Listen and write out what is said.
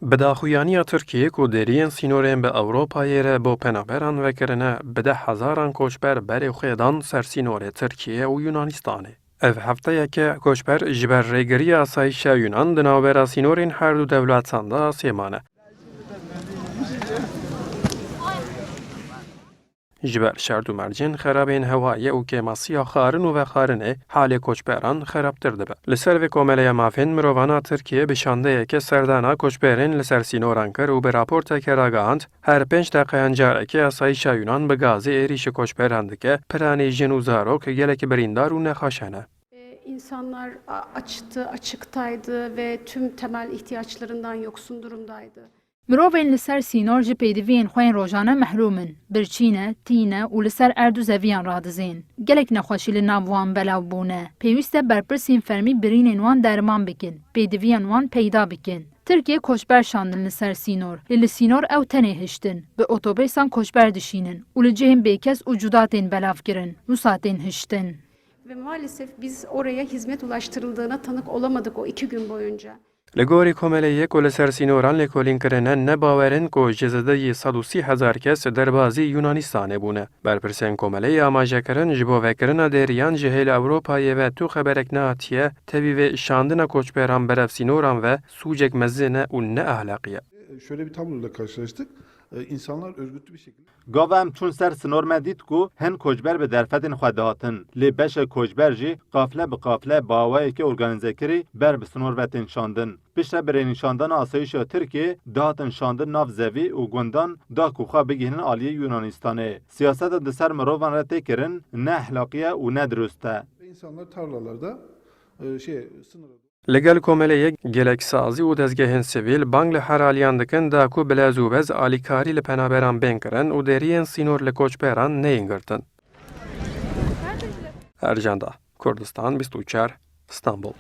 Bidaxuyaniya Tirkiye ku deriyên sînorên bi Ewropayê re bo penaberan vekirine bi 10,000 koçber berê xwe dan ser sînorê Tirkiye û Yunanistanê. Ev hefteyeke koçber ji ber rêgiriya asayişa Yunan di navbera sînorên her du dewletan de sêmane. Ji ber şerd û mercên xerabên hewayê û kêmasiya xarin û vexarinê halê koçberan xerabtir dibe. Li ser vê komeleya mafên mirovana Tirkiye bi şandeyeke serdana koçberên li ser sînoran kir û bi raporteke ragihand her 5 deqeyan carekê asayişa Yunan bi gazê êrişî koçberan dike, piranê jin û zarok gelekî birîndar û nexweş hene. İnsanlar açıktaydı ve tüm temel ihtiyaçlarından yoksun durumdaydı. Mirovên li ser sînor ji pêdiviyên xwe yên rojane mehrumin, birçîne, tîne û li ser erd û zeviyan radizên. Gelek nexweşî li nav wan belav bûne. Pêwîst e berpirsên fermî birînên wan derman bikin, pêdiviyan wan peyda bikin. Tirkiye koçber şandin li ser sînor. Li sînor ew tenê hiştin. Bi otobêsan koçber dişînin û li cihên bêkes û cudatên belav kirin. Nûsatên hiştin. Ve maalesef biz oraya hizmet ulaştırıldığına tanık olamadık o 2 gün boyunca. Li gorî komeleyê ku li ser sînoran lêkolîn kirine ne bawerin ku ji zêdeyî 130,000 kes derbasî Yunanistanê bûne. Berpirsên komeleyê amajekirin ji bo vekirina dêriyan ji hêla Ewropayê ve tu xeberek nehatiye tevî vê şandina koçberan berev sînoran ve sûcek mezine û ne ahlakî. Şöyle bir tabloyla karşılaştık. İnsanlar örgütlü bir şekilde... Gavem çûn ser sinor me dît ku hin koçber bi derfetên xwe dihatin. Lê beşek koçber jî qafile bi qafile bawayekê organîze kirî ber bi sinorvetên şandin. Piştre birê nîşandana asayişa Tirkiye dihatin şandin nav zevî û gundan da ku xwe bigihînin aliyê Yunanistanê. Siyaseta di ser mirovan re tê kirin ne ehlakiye û ne dirust e. İnsanlar tarlalarda sınıra... Li gel komeleyê geleksazî û dezgehên sivîl bang li her aliyan dikin da ku bilez û bez alîkarî li penaberan bên kirin û deriyên sînor li koçberan neyên girtin. Ercan Da, Kurdistan 24, İstanbul.